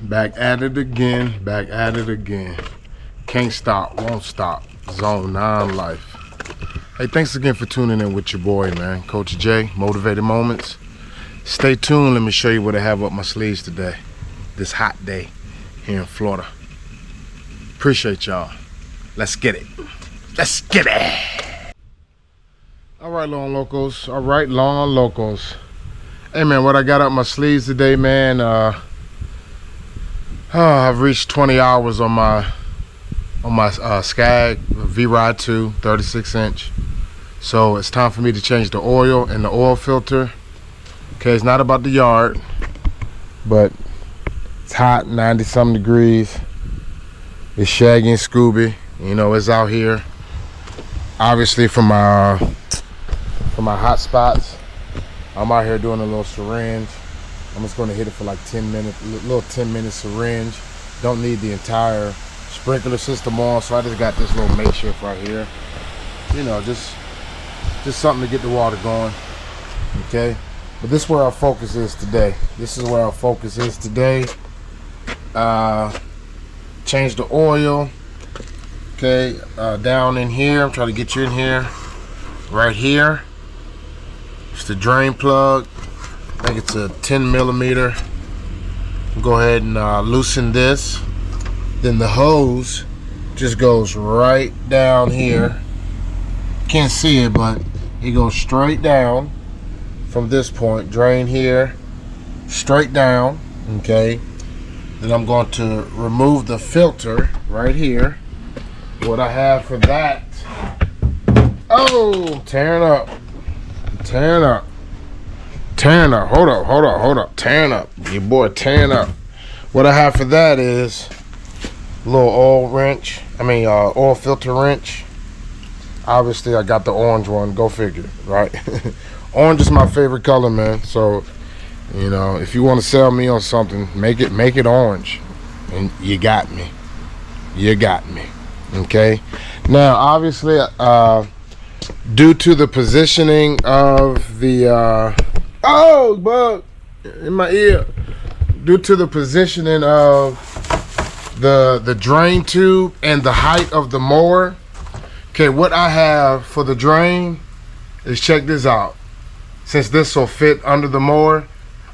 Back at it again, back at it again. Can't stop, won't stop. Zone 9 life. Hey, thanks again for tuning in with your boy, man. Coach J, Motivated Moments. Stay tuned, let me show you what I have up my sleeves today. This hot day here in Florida. Appreciate y'all. Let's get it. Let's get it. All right, Lawn Locos. All right, Lawn Locos. Hey, man, what I got up my sleeves today, man, I've reached 20 hours on my Scag VRIDE2 36-inch. So it's time for me to change the oil and the oil filter. Okay, it's not about the yard, but it's hot, 90-something degrees. It's Shaggy and Scooby. You know, it's out here. Obviously, for my hot spots, I'm out here doing a little syringe. I'm just going to hit it for like 10 minutes, little 10-minute syringe. Don't need the entire sprinkler system on, so I just got this little makeshift right here. You know, just something to get the water going. Okay, but this is where our focus is today. This is where our focus is today. Change the oil. Okay, down in here. I'm trying to get you in here. Right here. It's the drain plug. I think it's a 10 millimeter. Go ahead and loosen this. Then the hose just goes right down here. Can't see it, but it goes straight down from this point. Drain here, straight down. Okay. Then I'm going to remove the filter right here. What I have for that? Oh, tearing up, tearing up. Tearing up, hold up, tearing up. Your boy tearing up. What I have for that is a little oil filter wrench. Obviously, I got the orange one, go figure, right? Orange is my favorite color, man. So, you know, if you want to sell me on something, make it orange. And you got me. You got me, okay? Now, obviously, due to the positioning of the, oh, bug in my ear. Due to the positioning of the drain tube and the height of the mower. Okay, what I have for the drain is, check this out. Since this will fit under the mower,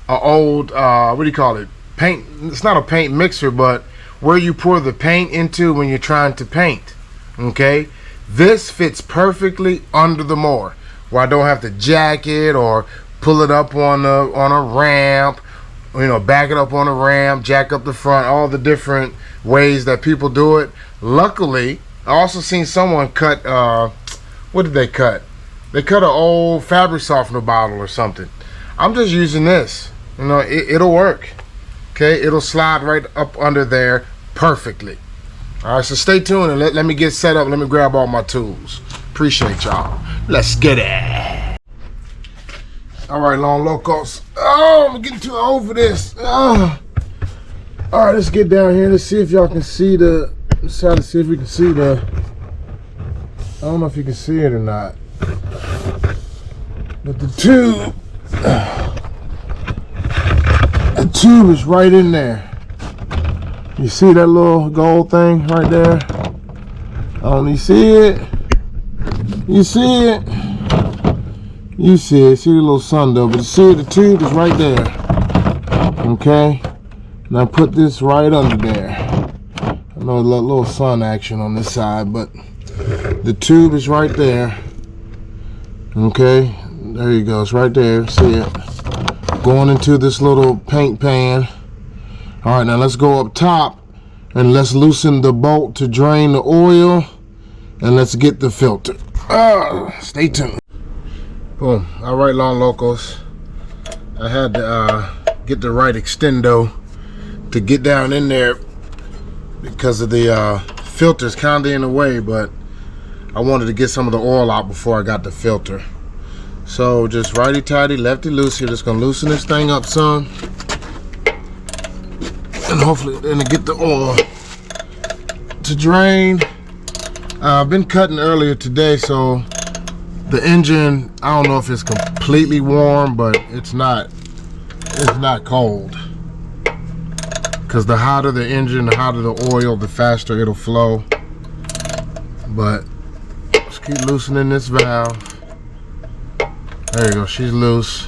an old, what do you call it? Paint, it's not a paint mixer, but where you pour the paint into when you're trying to paint. Okay, this fits perfectly under the mower, where I don't have to jack it or pull it up on a ramp, you know, back it up on a ramp, jack up the front, all the different ways that people do it. Luckily, I also seen someone cut, what did they cut? They cut an old fabric softener bottle or something. I'm just using this. You know, it'll work. Okay, it'll slide right up under there perfectly. All right, so stay tuned and let me get set up. Let me grab all my tools. Appreciate y'all. Let's get it. All right, Lawn Locos. Oh, I'm getting too old for this. Oh. All right, let's get down here. Let's see if y'all can see the. Let's try to see if we can see the. I don't know if you can see it or not. But the tube is right in there. You see that little gold thing right there? I don't see it. You see it? You see it, see the little sun though, but you see the tube is right there. Okay, now put this right under there. I know a little sun action on this side, but the tube is right there. Okay, there you go, it's right there, see it? Going into this little paint pan. All right, now let's go up top and let's loosen the bolt to drain the oil, and let's get the filter. Stay tuned. Boom. All right, Lawn Locos. I had to get the right extendo to get down in there because of the filter's kind of in the way, but I wanted to get some of the oil out before I got the filter. So just righty tighty, lefty loosey. Just gonna loosen this thing up some, and hopefully then get the oil to drain. I've been cutting earlier today, so the engine, I don't know if it's completely warm, but it's not cold. because the hotter the engine, the hotter the oil, the faster it'll flow. But let's keep loosening this valve. There you go, she's loose.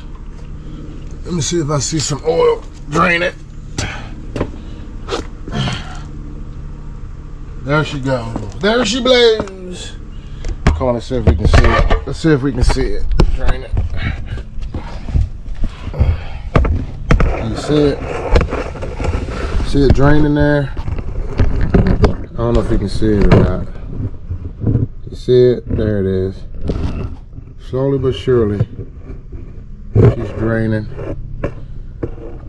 Let me see if I see some oil drain it. There she goes. There she blows. Come on, let's see if we can see it. Let's see if we can see it. Drain it. You see it? See it draining there? I don't know if you can see it or not. You see it? There it is. Slowly but surely, she's draining.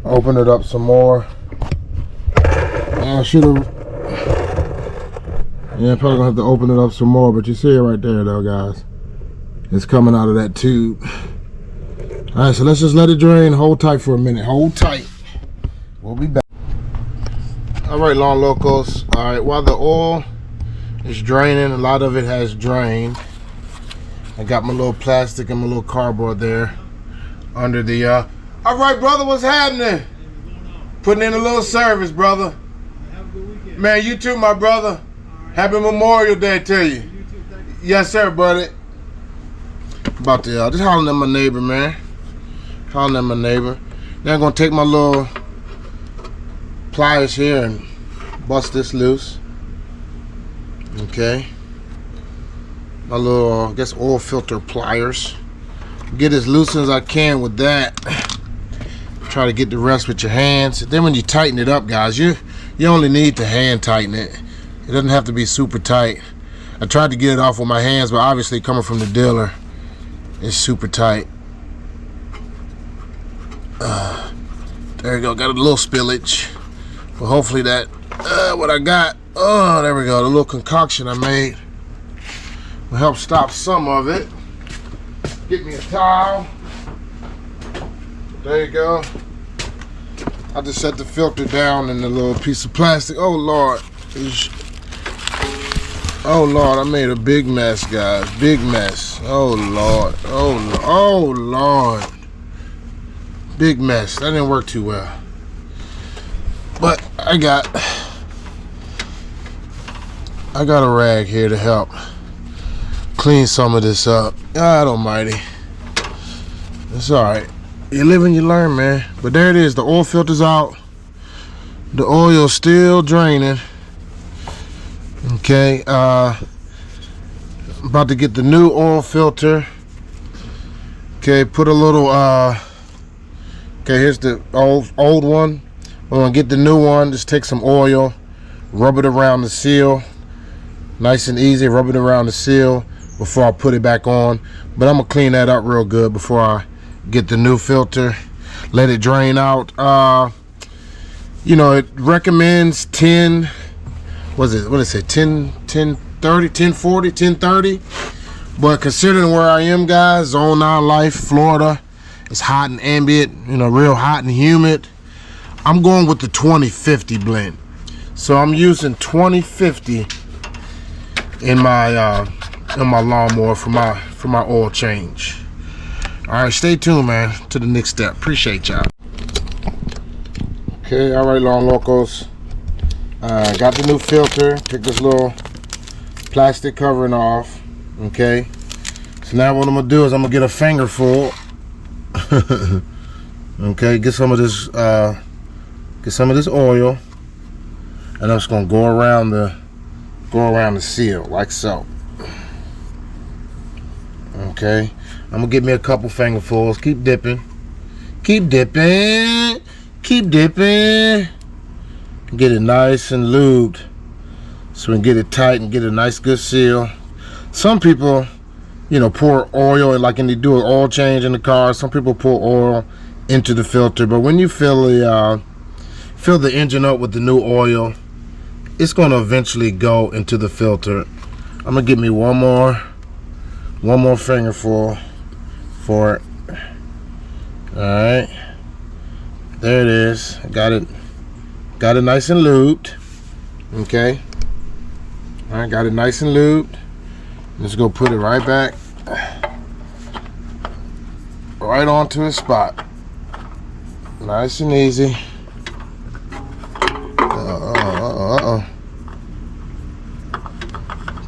Open it up some more. I should have. Yeah, probably gonna have to open it up some more, but you see it right there though, guys. It's coming out of that tube. All right, so let's just let it drain. Hold tight for a minute. Hold tight. We'll be back. All right, Lawn Locos. All right, while the oil is draining, a lot of it has drained. I got my little plastic and my little cardboard there under the, all right, brother, what's happening? Putting in a little service, brother. Have a good weekend. Man, you too, my brother. Happy Memorial Day to you. You too, thank you. Yes, sir, buddy. About to, just hollering at my neighbor, man. Hollering at my neighbor. Then I'm gonna take my little pliers here and bust this loose. Okay. My little, I guess, oil filter pliers. Get as loose as I can with that. Try to get the rest with your hands. Then when you tighten it up, guys, you only need to hand tighten it. It doesn't have to be super tight. I tried to get it off with my hands, but obviously coming from the dealer, it's super tight. There you go, got a little spillage. But hopefully that, what I got, oh, there we go, the little concoction I made will help stop some of it. Get me a towel. There you go. I just set the filter down in the little piece of plastic. Oh Lord. Oh Lord, I made a big mess, guys. Big mess. Oh Lord. Oh Lord. Big mess. That didn't work too well. But I got a rag here to help clean some of this up. God almighty. It's alright. You live and you learn, man. But there it is. The oil filter's out. The oil's still draining. Okay. About to get the new oil filter. Okay. Put a little. Okay. Here's the old one. We're gonna get the new one. Just take some oil, rub it around the seal. Nice and easy. Rub it around the seal before I put it back on. But I'm gonna clean that up real good before I get the new filter. Let it drain out. You know, it recommends 10. What did it say? 10, 30, 10, 40, 10, 30. But considering where I am, guys, Zone 9 life, Florida, it's hot and ambient, you know, real hot and humid. I'm going with the 2050 blend. So I'm using 2050 in my lawnmower for my oil change. All right, stay tuned, man, to the next step. Appreciate y'all. Okay, all right, Lawn Locos. Got the new filter. Took this little plastic covering off. Okay. So now what I'm gonna do is I'm gonna get a finger full. Okay, get some of this oil, and I'm just gonna go around the seal like so. Okay. I'm gonna get me a couple fingerfuls. Keep dipping. Keep dipping. Keep dipping. Get it nice and lubed so we can get it tight and get a nice good seal. Some people, you know, pour oil, like when they do an oil change in the car, some people pour oil into the filter. But when you fill the engine up with the new oil, it's gonna eventually go into the filter. I'm gonna get me one more fingerful for it. All right, there it is. I got it nice and lubed. Okay, all right, got it nice and lubed. Let's go put it right back, right onto its spot. Nice and easy.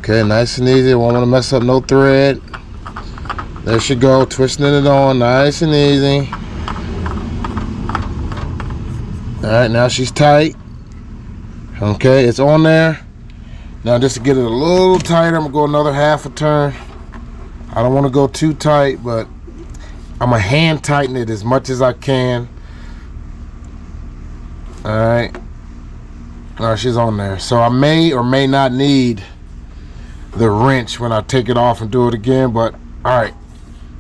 Okay, nice and easy. Won't want to mess up no thread. There she go, twisting it on, nice and easy. All right, now she's tight. Okay, it's on there. Now just to get it a little tighter, I'm gonna go another half a turn. I don't want to go too tight, but I'm gonna hand tighten it as much as I can. All right, she's on there. So I may or may not need the wrench when I take it off and do it again, but all right,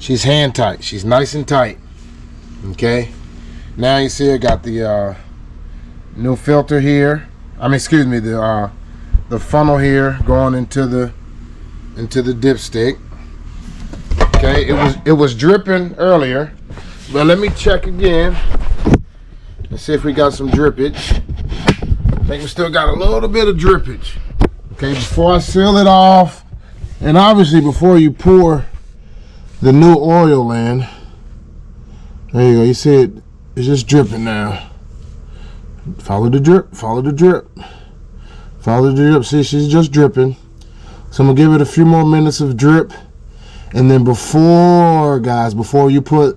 she's hand tight. She's nice and tight. Okay, now you see I got the new filter here. I mean, excuse me, the funnel here going into the dipstick. Okay, it was dripping earlier, but let me check again and see if we got some drippage. I think we still got a little bit of drippage. Okay, before I seal it off, and obviously before you pour the new oil in, there you go. You see it's just dripping now. Follow the drip, follow the drip, follow the drip. See, she's just dripping. So I'm gonna give it a few more minutes of drip, and then before you pour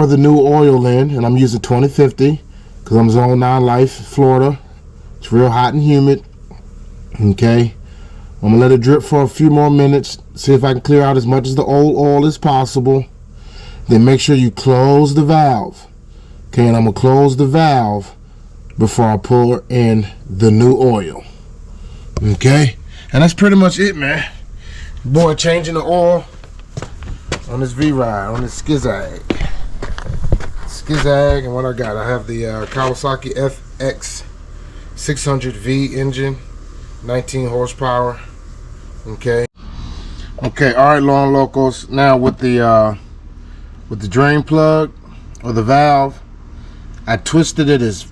the new oil in, and I'm using 2050 because I'm Zone 9 Life, Florida. It's real hot and humid. Okay, I'm gonna let it drip for a few more minutes, see if I can clear out as much of the old oil as possible. Then make sure you close the valve. Okay, and I'm gonna close the valve before I pour in the new oil. Okay, and that's pretty much it, man. Boy, changing the oil on this VRIDE, on this Scag. And what I got, I have the Kawasaki FX 600V engine, 19 horsepower. Okay, all right, Lawn Locos. Now with the drain plug or the valve, I twisted it as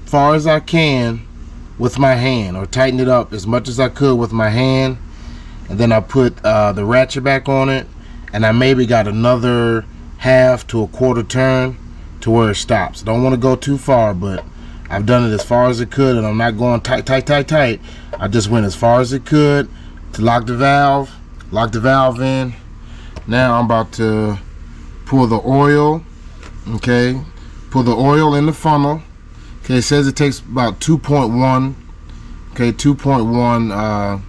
far as I can with my hand, or tighten it up as much as I could with my hand, and then I put the ratchet back on it, and I maybe got another half to a quarter turn to where it stops. I don't want to go too far, but I've done it as far as it could, and I'm not going tight. I just went as far as it could to lock the valve in. Now I'm about to pour the oil. Okay, pour the oil in the funnel. Okay, it says it takes about 2.1. Okay, 2.1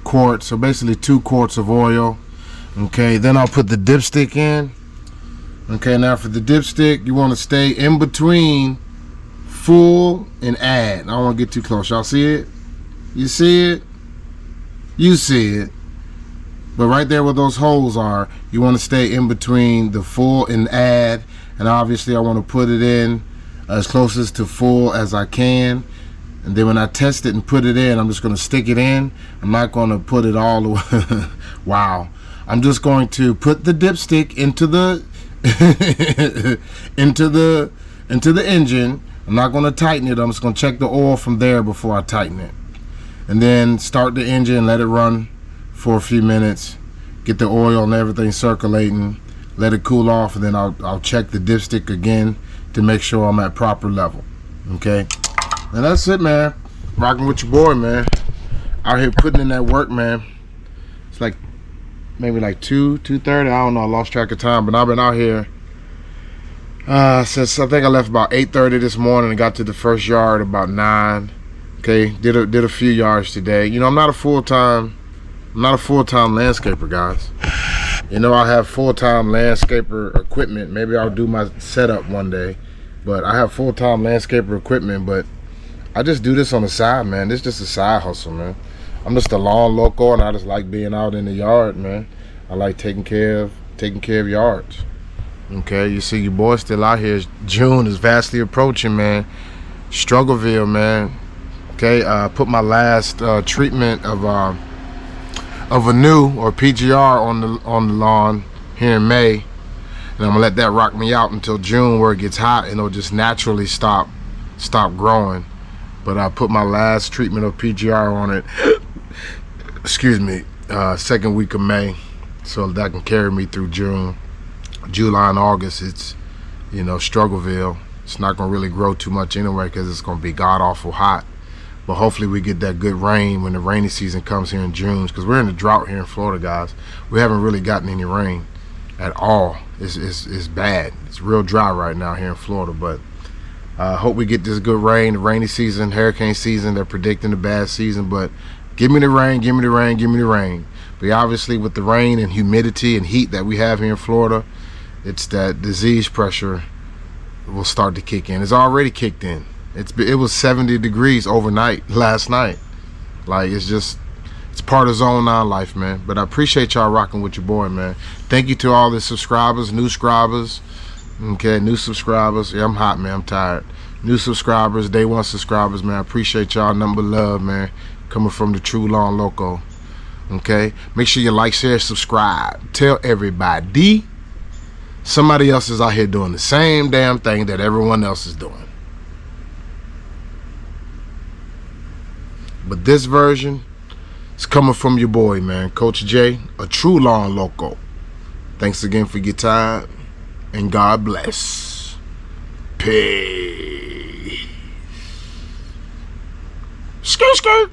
quarts, so basically 2 quarts of oil. Okay, then I'll put the dipstick in. Okay, now for the dipstick, you want to stay in between full and add. I don't want to get too close. Y'all see it? You see it? You see it. But right there where those holes are, you want to stay in between the full and add. And obviously I want to put it in as closest to full as I can. And then when I test it and put it in, I'm just going to stick it in. I'm not going to put it all the way. Wow. I'm just going to put the dipstick into the into the engine. I'm not going to tighten it. I'm just going to check the oil from there before I tighten it, and then start the engine, let it run for a few minutes, get the oil and everything circulating, let it cool off, and then I'll check the dipstick again to make sure I'm at proper level. Okay, and that's it, man. Rocking with your boy, man. Out here putting in that work, man. It's like maybe like 2:30. I don't know. I lost track of time, but I've been out here since I think I left about 8:30 this morning and got to the first yard about 9. Okay, did a few yards today. You know, I'm not a full-time landscaper, guys. You know, I have full-time landscaper equipment. Maybe I'll do my setup one day, but I have full-time landscaper equipment. But I just do this on the side, man. This is just a side hustle, man. I'm just a Lawn Loco, and I just like being out in the yard, man. I like taking care of yards. Okay, you see your boy still out here. June is vastly approaching, man. Struggleville, man. Okay, put my last treatment of a new or PGR on the lawn here in May, and I'm gonna let that rock me out until June, where it gets hot and it'll just naturally stop growing. But I put my last treatment of PGR on it. Excuse me, second week of May, so that can carry me through June, July, and August. It's, you know, Struggleville. It's not gonna really grow too much anyway because it's gonna be god awful hot. But hopefully we get that good rain when the rainy season comes here in June, because we're in a drought here in Florida, guys. We haven't really gotten any rain at all. It's bad. It's real dry right now here in Florida, but hope we get this good rain. The rainy season, hurricane season, they're predicting the bad season, but give me the rain, give me the rain, give me the rain. But obviously with the rain and humidity and heat that we have here in Florida, it's that disease pressure will start to kick in. It's already kicked in. It was 70 degrees overnight last night. Like, it's part of Zone 9 life, man. But I appreciate y'all rocking with your boy, man. Thank you to all the subscribers, new subscribers. Okay, new subscribers. Yeah, I'm hot, man. I'm tired. New subscribers, day one subscribers, man. I appreciate y'all. Number love, man. Coming from the true Lawn Loco. Okay, make sure you like, share, subscribe. Tell everybody somebody else is out here doing the same damn thing that everyone else is doing. But this version is coming from your boy, man, Coach J, a true Lawn Loco. Thanks again for your time, and God bless. Peace. Skirt, skirt.